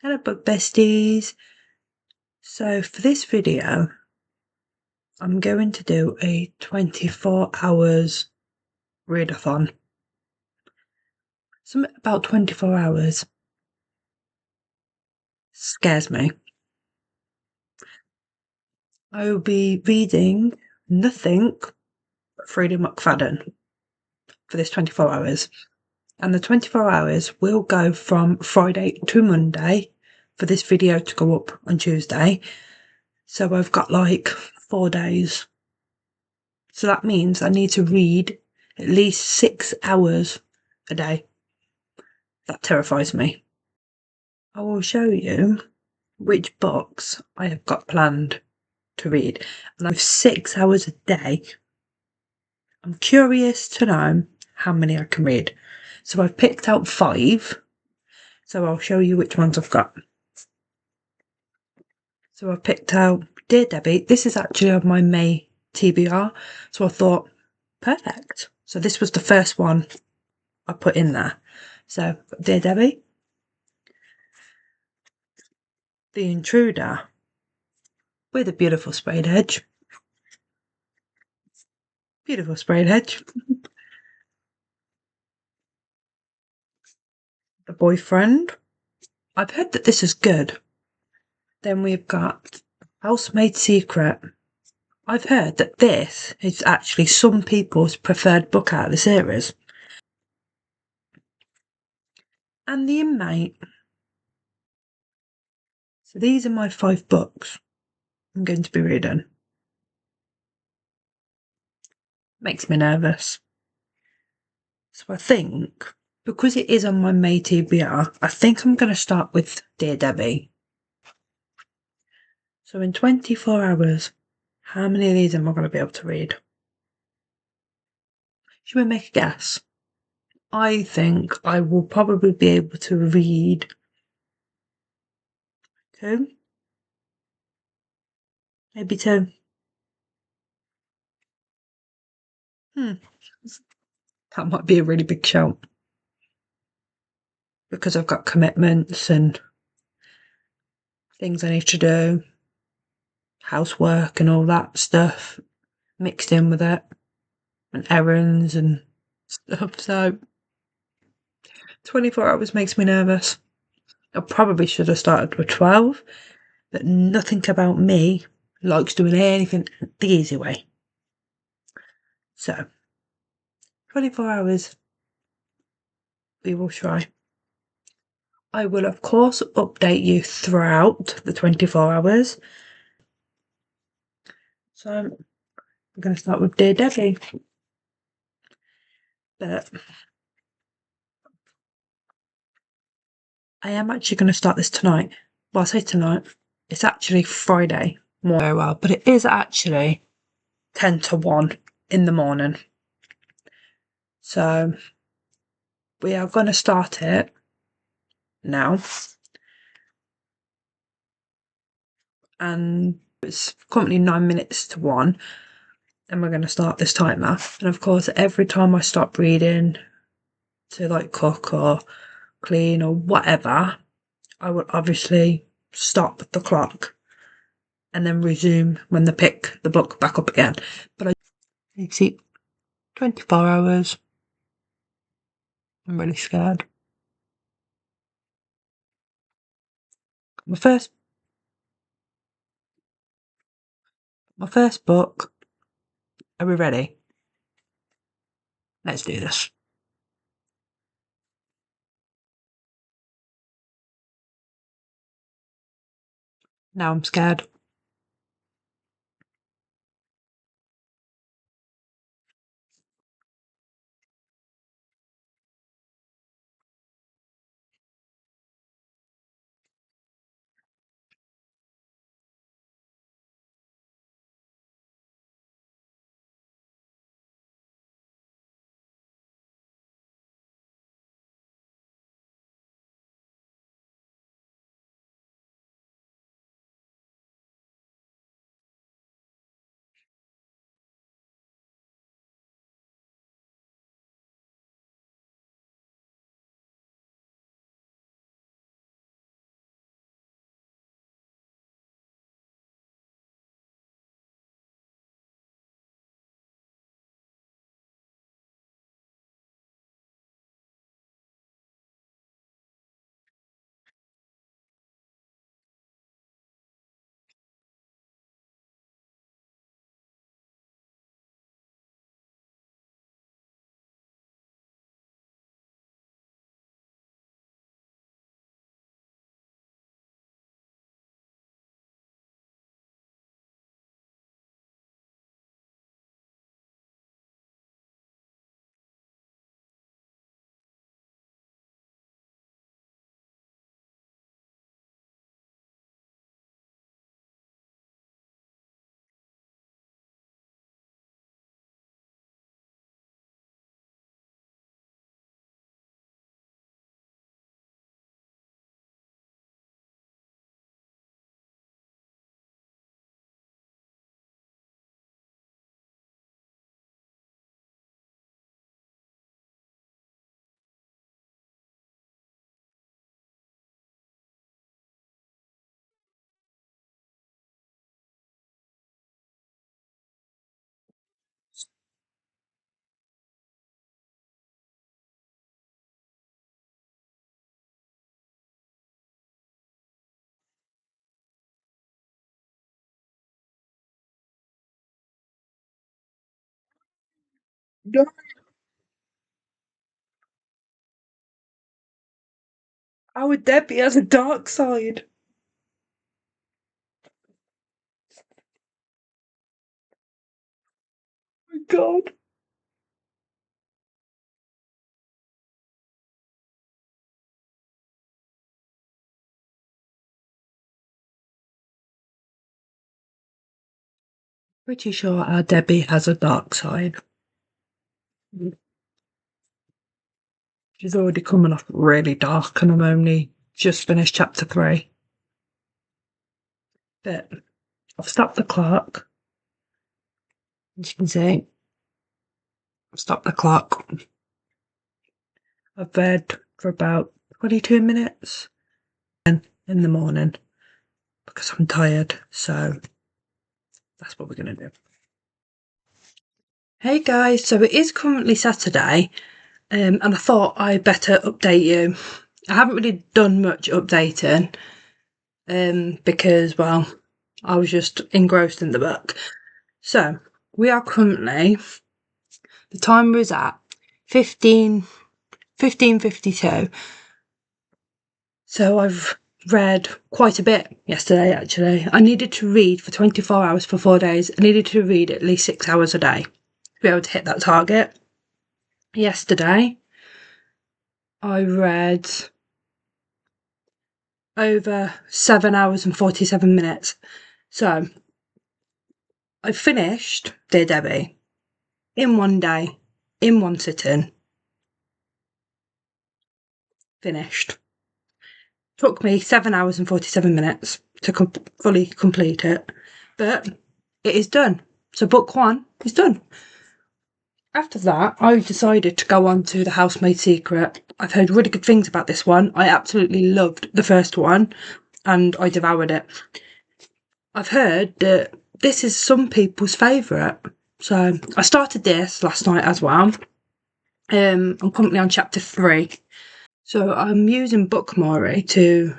Hello book besties. So for this video I'm going to do a 24 hours readathon. Something about 24 hours scares me. I will be reading nothing but Freida McFadden for this 24 hours. And the 24 hours will go from Friday to Monday for this video to go up on Tuesday. So I've got like 4 days. So that means I need to read at least 6 hours a day. That terrifies me. I will show you which books I have got planned to read. And I've 6 hours a day. I'm curious to know how many I can read. So I've picked out 5. So I'll show you which ones I've got. So I've picked out Dear Debbie. This is actually on my May TBR. So I thought, perfect. So this was the first one I put in there. So Dear Debbie, The Intruder, with a beautiful sprayed edge. Beautiful sprayed edge. The Boyfriend. I've heard that this is good. Then we've got Housemaid Secret. I've heard that this is actually some people's preferred book out of the series. And The Inmate. So these are my 5 books I'm going to be reading. Makes me nervous. So I think, because it is on my May TBR, I think I'm going to start with Dear Debbie. So in 24 hours, how many of these am I going to be able to read? Should we make a guess? I think I will probably be able to read 2. Maybe 2. That might be a really big shout. Because I've got commitments and things I need to do, housework and all that stuff mixed in with it, and errands and stuff. So 24 hours makes me nervous. I probably should have started with 12, but nothing about me likes doing anything the easy way. So 24 hours, we will try. I will, of course, update you throughout the 24 hours. So I'm going to start with Dear Debbie. But I am actually going to start this tonight. Well, I say tonight, it's actually Friday morning. Very well, but it is actually 10 to 1 in the morning. So we are going to start it now. And it's currently 9 minutes to 1. And we're going to start this timer. And of course, every time I stop reading to like cook or clean or whatever, I will obviously stop the clock and then resume when they pick the book back up again. But you see, 24 hours. I'm really scared. My first book. Are we ready? Let's do this. Now I'm scared. No. Our Debbie has a dark side. Oh my God. Pretty sure our Debbie has a dark side. She's already coming off really dark, and I'm only just finished chapter 3. But I've stopped the clock. As you can see, I've stopped the clock. I've read for about 22 minutes in the morning because I'm tired. So that's what we're going to do. Hey guys, so it is currently Saturday, and I thought I'd better update you. I haven't really done much updating because, well, I was just engrossed in the book. So we are currently, the timer is at 15:52. So I've read quite a bit yesterday, actually. I needed to read for 24 hours for 4 days. I needed to read at least 6 hours a day to be able to hit that target. Yesterday, I read over 7 hours and 47 minutes. So I finished Dear Debbie in one day, in one sitting. Finished. Took me 7 hours and 47 minutes to fully complete it, but it is done. So book 1 is done. After that, I decided to go on to The Housemaid's Secret. I've heard really good things about this one. I absolutely loved the first one, and I devoured it. I've heard that this is some people's favourite. So I started this last night as well. I'm currently on chapter 3. So I'm using Bookmori to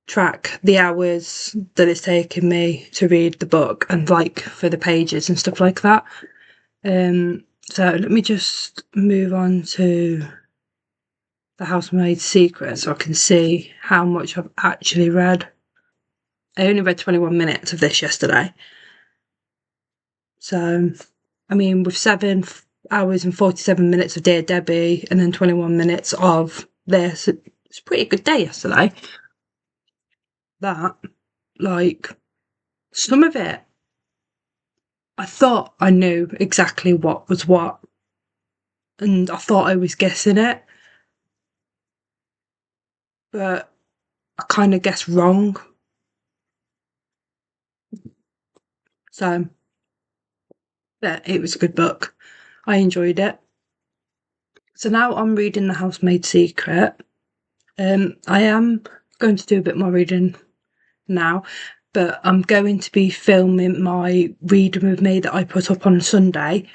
track the hours that it's taken me to read the book and like for the pages and stuff like that. So let me just move on to The Housemaid's Secret so I can see how much I've actually read. I only read 21 minutes of this yesterday. So, I mean, with 7 hours and 47 minutes of Dear Debbie and then 21 minutes of this, it's a pretty good day yesterday. That, like, some of it, I thought I knew exactly what was what, and I thought I was guessing it, but I kind of guessed wrong. So, yeah, it was a good book. I enjoyed it. So now I'm reading The Housemaid's Secret. I am going to do a bit more reading now, but I'm going to be filming my reading with me that I put up on Sunday.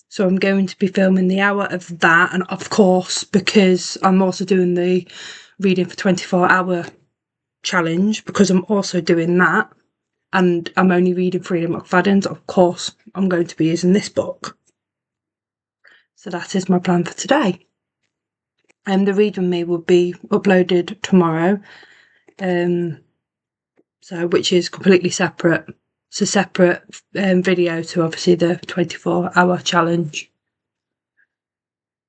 So I'm going to be filming the hour of that, and of course, because I'm also doing the reading for 24-hour challenge, because I'm also doing that, and I'm only reading Freida McFadden's, of course, I'm going to be using this book. So that is my plan for today. The read with me will be uploaded tomorrow, so which is completely separate. It's a separate video to obviously the 24-hour challenge.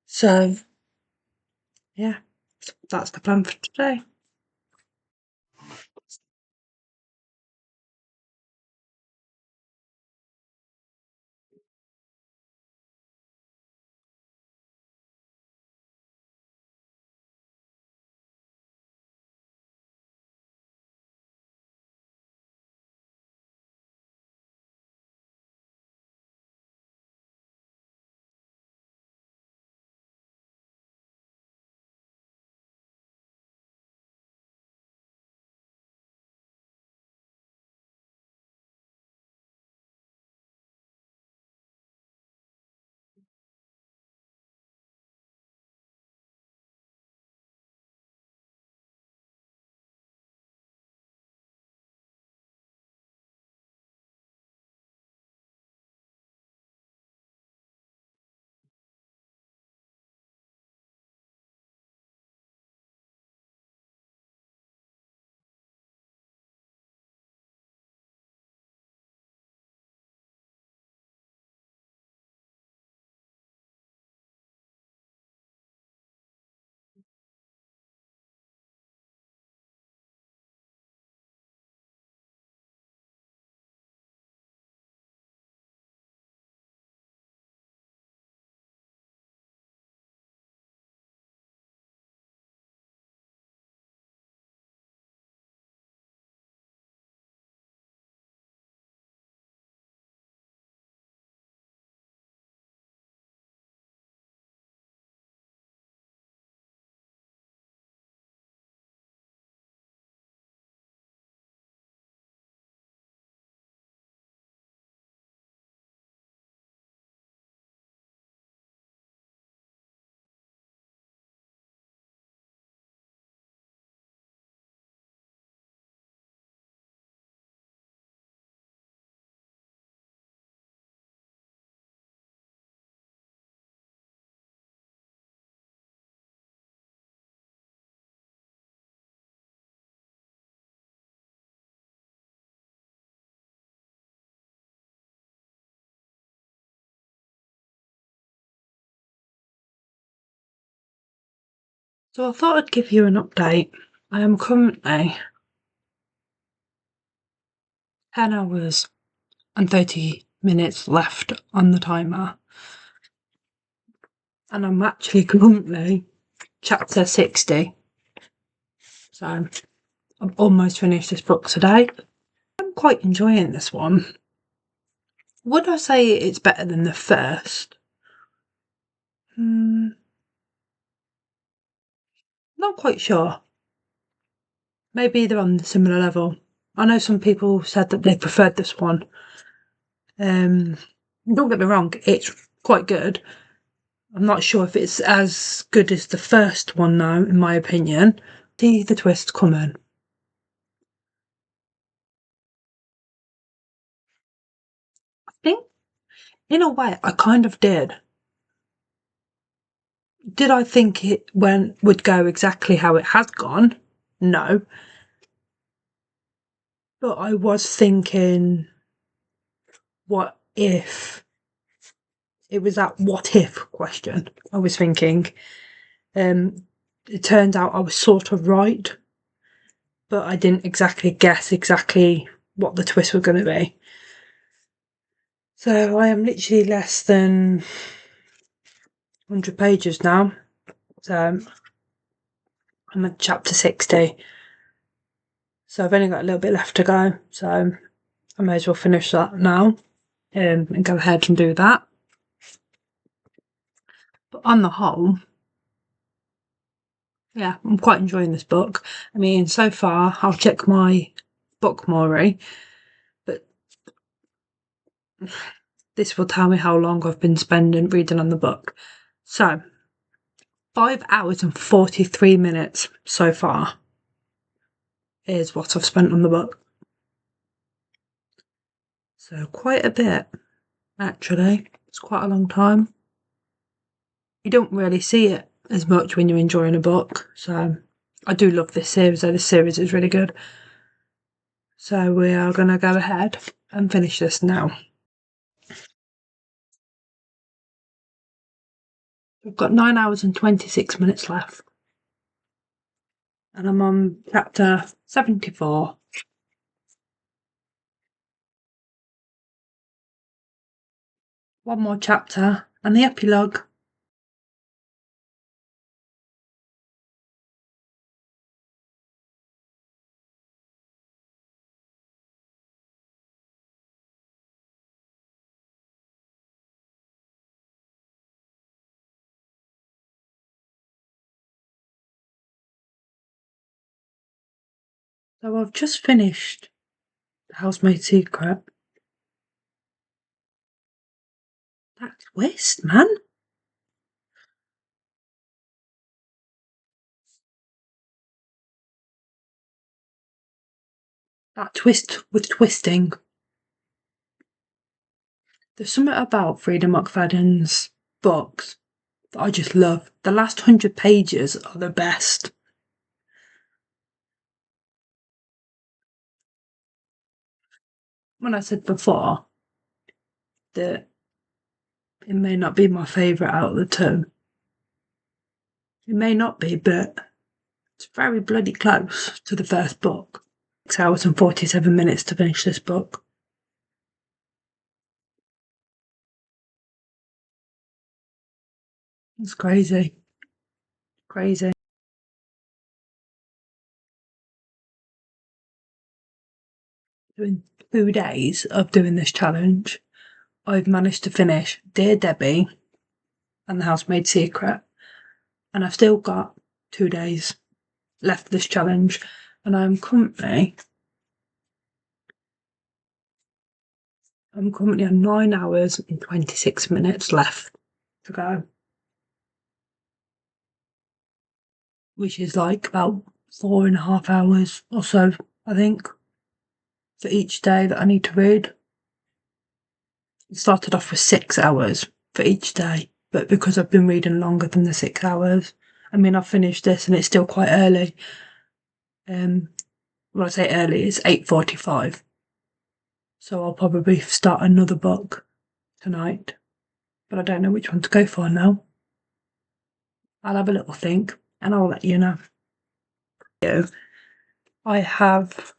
So yeah, that's the plan for today. So I thought I'd give you an update. I am currently 10 hours and 30 minutes left on the timer. And I'm actually currently chapter 60. So I've almost finished this book today. I'm quite enjoying this one. Would I say it's better than the first? Not quite sure. Maybe they're on a similar level. I know some people said that they preferred this one. Don't get me wrong, it's quite good. I'm not sure if it's as good as the first one though, in my opinion. See the twist coming. I think, in a way, I kind of did. Did I think it would go exactly how it has gone? No. But I was thinking, what if? It was that what if question. I was thinking. It turned out I was sort of right, but I didn't exactly guess exactly what the twist was going to be. So I am literally less than 100 pages now. So I'm at chapter 60. So I've only got a little bit left to go. So I may as well finish that now and go ahead and do that. But on the whole, yeah, I'm quite enjoying this book. I mean, so far, I'll check my book Maury, but this will tell me how long I've been spending reading on the book. So, 5 hours and 43 minutes so far is what I've spent on the book. So quite a bit, actually. It's quite a long time. You don't really see it as much when you're enjoying a book. So I do love this series, though. This series is really good. So we are going to go ahead and finish this now. We've got 9 hours and 26 minutes left. And I'm on chapter 74. One more chapter and the epilogue. So I've just finished The Housemaid's Secret. That twist, man. That twist with twisting. There's something about Freida McFadden's books that I just love. The last 100 pages are the best. When I said before that it may not be my favourite out of the two, it may not be, but it's very bloody close to the first book. 6 hours and 47 minutes to finish this book. It's crazy. Crazy. In 2 days of doing this challenge, I've managed to finish Dear Debbie and The Housemaid's Secret, and I've still got 2 days left this challenge, and I'm currently on 9 hours and 26 minutes left to go, which is like about 4.5 hours or so, I think, for each day that I need to read. It started off with 6 hours for each day, but because I've been reading longer than the 6 hours, I mean, I've finished this and it's still quite early. When I say early, it's 8:45. So I'll probably start another book tonight, but I don't know which one to go for now. I'll have a little think and I'll let you know. I have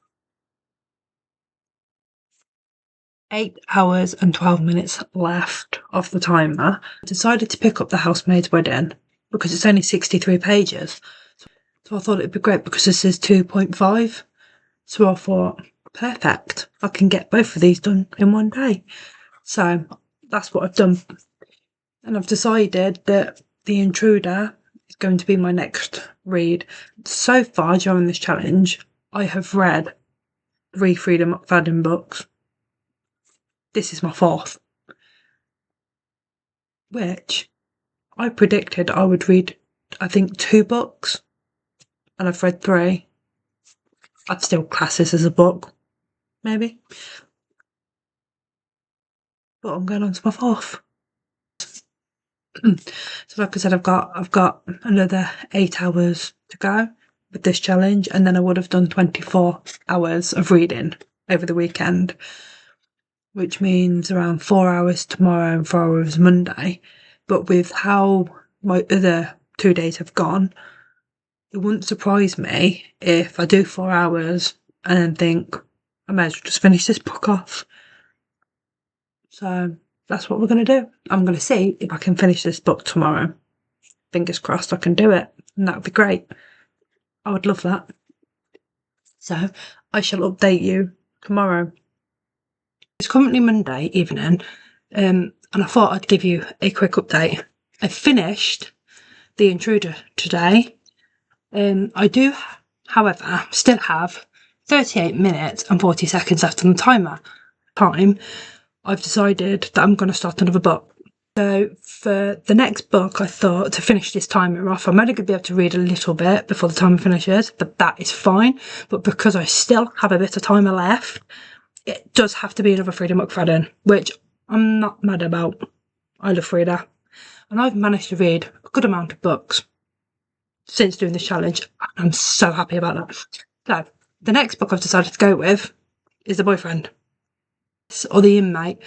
8 hours and 12 minutes left of the timer. I decided to pick up The Housemaid's Wedding because it's only 63 pages. So I thought it'd be great because this is 2.5. So I thought, perfect, I can get both of these done in one day. So that's what I've done. And I've decided that The Intruder is going to be my next read. So far during this challenge, I have read 3 Freida McFadden books. This is my 4th, which I predicted I would read, I think, 2 books, and I've read 3. I'd still class this as a book, maybe. But I'm going on to my 4th. So like I said, I've got another 8 hours to go with this challenge, and then I would have done 24 hours of reading over the weekend, which means around 4 hours tomorrow and 4 hours Monday. But with how my other 2 days have gone, it wouldn't surprise me if I do 4 hours and then think I may as well just finish this book off. So that's what we're going to do. I'm going to see if I can finish this book tomorrow. Fingers crossed I can do it, and that would be great. I would love that. So I shall update you tomorrow. It's currently Monday evening, and I thought I'd give you a quick update. I finished The Intruder today. I do, however, still have 38 minutes and 40 seconds left on the timer. I've decided that I'm going to start another book. So for the next book, I thought to finish this timer off, I'm only going to be able to read a little bit before the timer finishes, but that is fine. But because I still have a bit of timer left, it does have to be another Freida McFadden, which I'm not mad about. I love Freida. And I've managed to read a good amount of books since doing this challenge. I'm so happy about that. So the next book I've decided to go with is The Boyfriend, or The Inmate,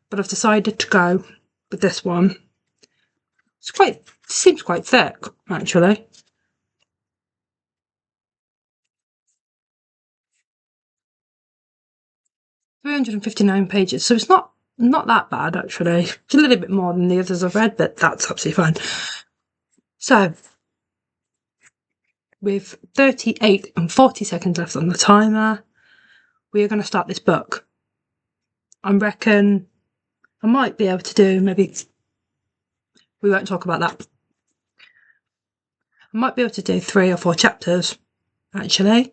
but I've decided to go with this one. Seems quite thick, actually. £359 pages, so it's not that bad, actually. It's a little bit more than the others I've read, but that's absolutely fine. So with 38 and 40 seconds left on the timer, we are going to start this book. I reckon I might be able to do, maybe we won't talk about that. I might be able to do 3 or 4 chapters, actually.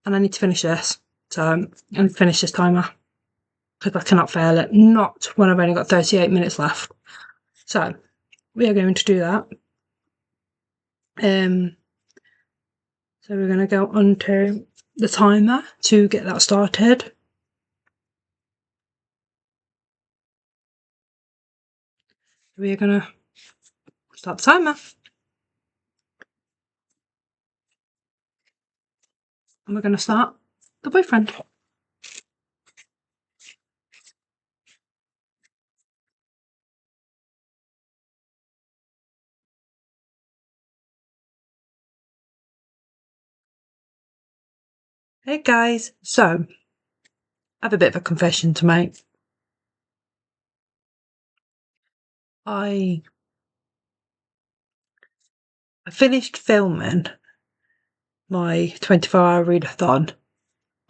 And I need to finish this. So I'm going to finish this timer, because I cannot fail it. Not when I've only got 38 minutes left. So we are going to do that. So we're going to go onto the timer to get that started. We're going to start the timer. And we're going to start The Boyfriend. Hey guys, so I have a bit of a confession to make. I finished filming my 24-hour readathon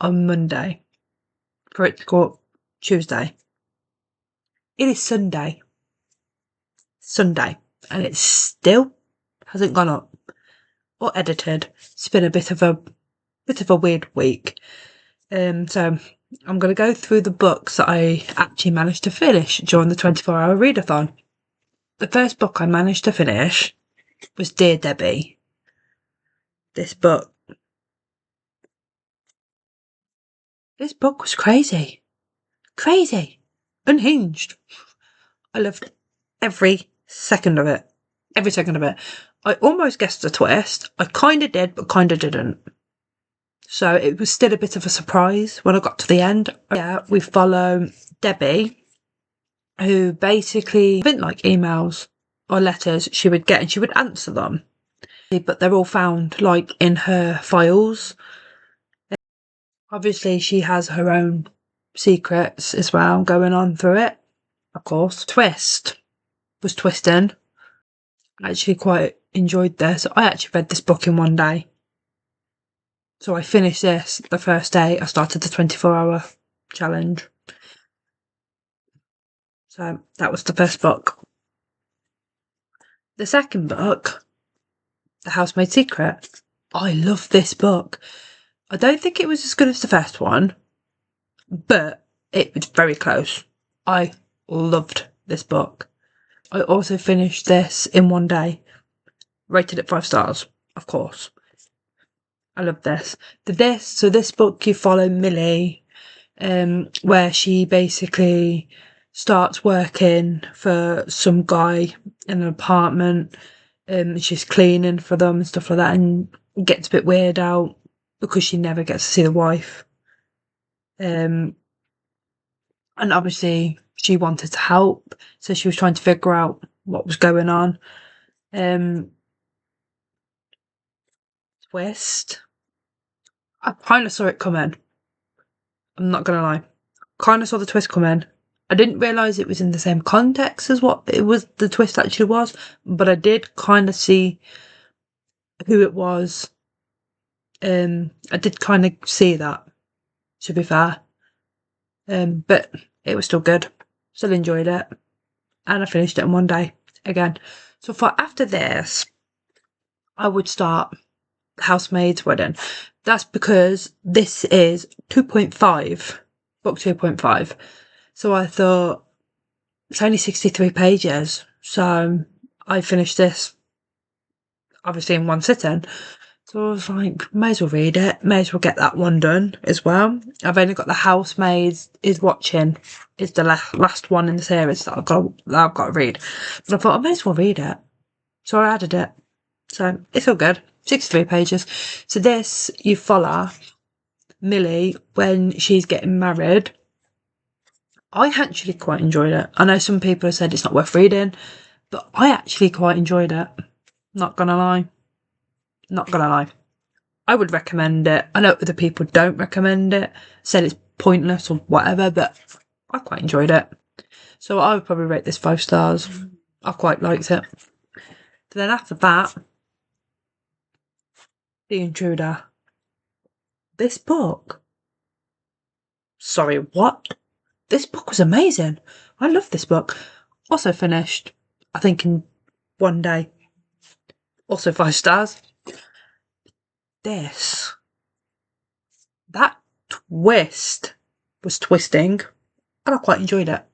on Monday for it to go up Tuesday. It is Sunday, and it still hasn't gone up or edited. It's been a bit of a weird week. So I'm going to go through the books that I actually managed to finish during the 24-hour readathon. The first book I managed to finish was Dear Debbie. This book was crazy, unhinged. I loved every second of it. I almost guessed a twist. I kind of did, but kind of didn't. So it was still a bit of a surprise when I got to the end. Yeah, we follow Debbie, who basically didn't like emails or letters she would get, and she would answer them. but they're all found like in her files. Obviously, she has her own secrets as well going on through it, of course. Twist was twisting. I actually quite enjoyed this. I actually read this book in one day. So I finished this the first day I started the 24-hour challenge. So that was the first book. The second book, The Housemaid's Secret. I love this book. I don't think it was as good as the first one, but it was very close. I loved this book. I also finished this in one day. Rated it 5 stars, of course. I love this. So this book, you follow Millie, where she basically starts working for some guy in an apartment. She's cleaning for them and stuff like that, and it gets a bit weird out because she never gets to see the wife. And obviously she wanted to help, so she was trying to figure out what was going on. Twist. I kind of saw it coming. I'm not gonna lie. Kind of saw the twist coming. I didn't realise it was in the same context as what it was. The twist actually was, but I did kind of see who it was. I did kind of see that, to be fair. But it was still good. Still enjoyed it, and I finished it in one day again. So for after this, I would start Housemaid's Wedding. That's because this is 2.5, book 2.5. So I thought it's only 63 pages. So I finished this obviously in one sitting. So I was like, may as well read it, may as well get that one done as well. I've only got The Housemaid is Watching. It's the last one in the series that I've got to read. But I thought I may as well read it. So I added it. So it's all good. 63 pages. So this, you follow Millie when she's getting married. I actually quite enjoyed it. I know some people have said it's not worth reading, but I actually quite enjoyed it. Not gonna lie. I would recommend it. I know other people don't recommend it, said it's pointless or whatever, but I quite enjoyed it. So I would probably rate this 5 stars. I quite liked it. Then after that, The Intruder. This book. Sorry, what? This book was amazing. I love this book. Also finished, I think, in one day. Also 5 stars. That twist was twisting, and I quite enjoyed it.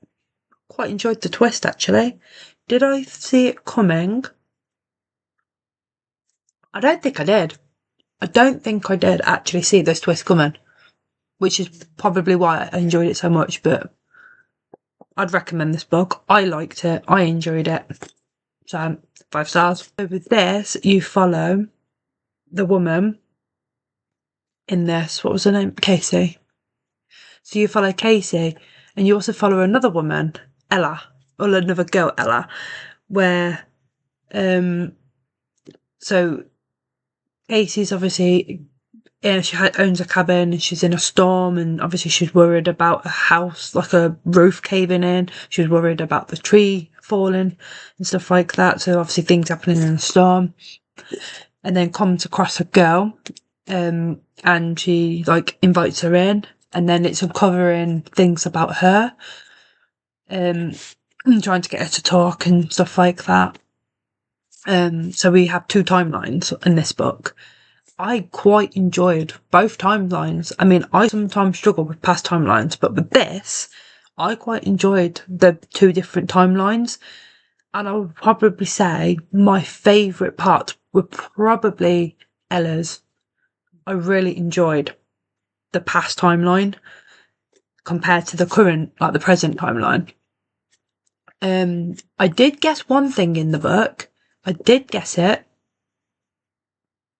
Quite enjoyed the twist, actually. Did I see it coming? I don't think I did. I don't think I did actually see this twist coming, which is probably why I enjoyed it so much, but I'd recommend this book. I liked it. I enjoyed it. So 5 stars. So with this, you follow the woman in this. What was her name? Casey. So you follow Casey, and you also follow another woman, Ella, or another girl, Ella, where so Casey's obviously she owns a cabin and she's in a storm, and obviously she's worried about a house, like a roof caving in. She's worried about the tree falling and stuff like that. So obviously things happening in a storm, and then comes across a girl, and she like invites her in, and then it's uncovering things about her, and trying to get her to talk and stuff like that. So we have 2 timelines in this book. I quite enjoyed both timelines. I mean, I sometimes struggle with past timelines, but with this, I quite enjoyed the 2 different timelines. And I would probably say my favourite part were probably Ella's. I really enjoyed the past timeline compared to the current, like the present timeline. I did guess one thing in the book. I did guess it,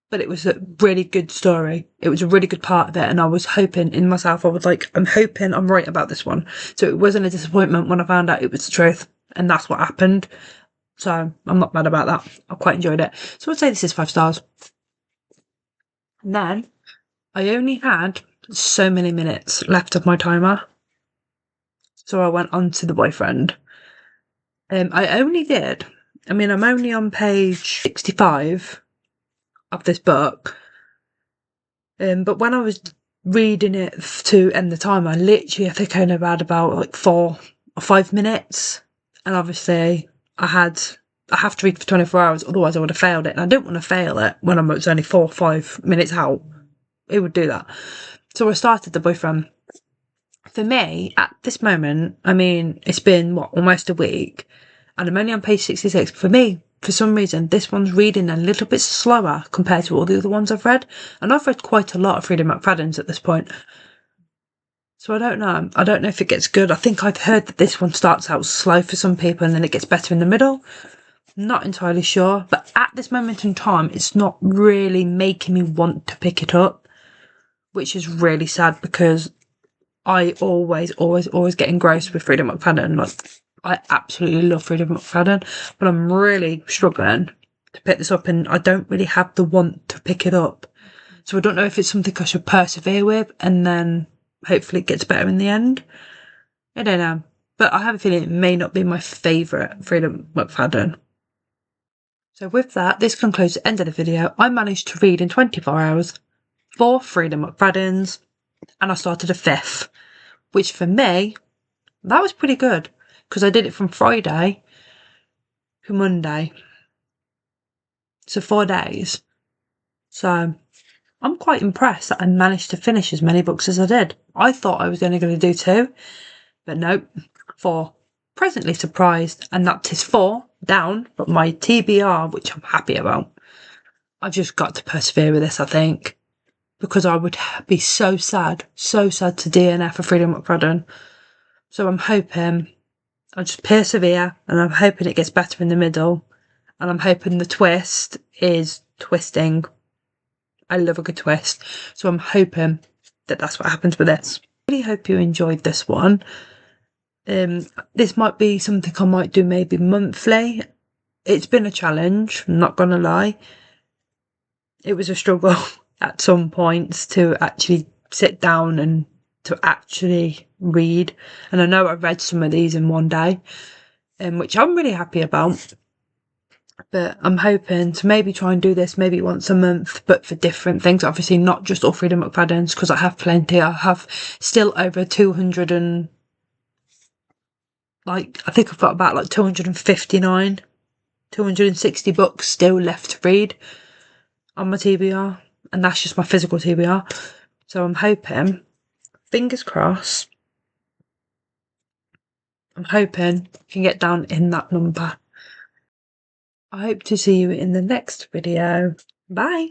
but it was a really good story. It was a really good part of it, and I was hoping in myself, I was like, I'm hoping I'm right about this one. So it wasn't a disappointment when I found out it was the truth, and that's what happened. So I'm not mad about that. I quite enjoyed it. So I'd say this is 5 stars. And then I only had so many minutes left of my timer. So I went on to the boyfriend. I only did, I'm only on page 65 of this book. But when I was reading it to end the timer, I think I only had about like 4 or 5 minutes. And obviously I have to read for 24 hours, otherwise I would have failed it. And I didn't want to fail it when I was only 4 or 5 minutes out. It would do that. So I started the boyfriend. For me, at this moment, it's been, almost a week, and I'm only on page 66. For me, for some reason, this one's reading a little bit slower compared to all the other ones I've read. And I've read quite a lot of Freida McFadden's at this point. So I don't know. I don't know if it gets good. I think I've heard that this one starts out slow for some people and then it gets better in the middle. Not entirely sure. But at this moment in time, it's not really making me want to pick it up, which is really sad because I always get engrossed with Freida McFadden. Like, I absolutely love Freida McFadden, but I'm really struggling to pick this up and I don't really have the want to pick it up. So I don't know if it's something I should persevere with and then hopefully it gets better in the end. I don't know. But I have a feeling it may not be my favourite Freida McFadden. So with that, this concludes the end of the video. I managed to read in 24 hours 4 Freida McFaddens and I started a 5th, which for me, that was pretty good because I did it from Friday to Monday. So 4 days. So I'm quite impressed that I managed to finish as many books as I did. I thought I was only going to do 2, but nope, 4. Presently surprised, and that is 4 down, but my TBR, which I'm happy about. I've just got to persevere with this, I think, because I would be so sad to DNF for Freida McFadden. So I'm hoping I'll just persevere, and I'm hoping it gets better in the middle, and I'm hoping the twist is twisting. I love a good twist, so I'm hoping that that's what happens with this. I really hope you enjoyed this one. This might be something I might do maybe monthly. It's been a challenge, I'm not gonna lie. It was a struggle at some points to actually sit down and to actually read. And I know I read some of these in one day, which I'm really happy about. But I'm hoping to maybe try and do this maybe once a month, but for different things. Obviously not just all Freida McFadden's, because I have plenty. I have still over 200 and I think I've got about 259, 260 books still left to read on my TBR, and that's just my physical TBR. So I'm hoping, fingers crossed, I'm hoping I can get down in that number. I hope to see you in the next video. Bye.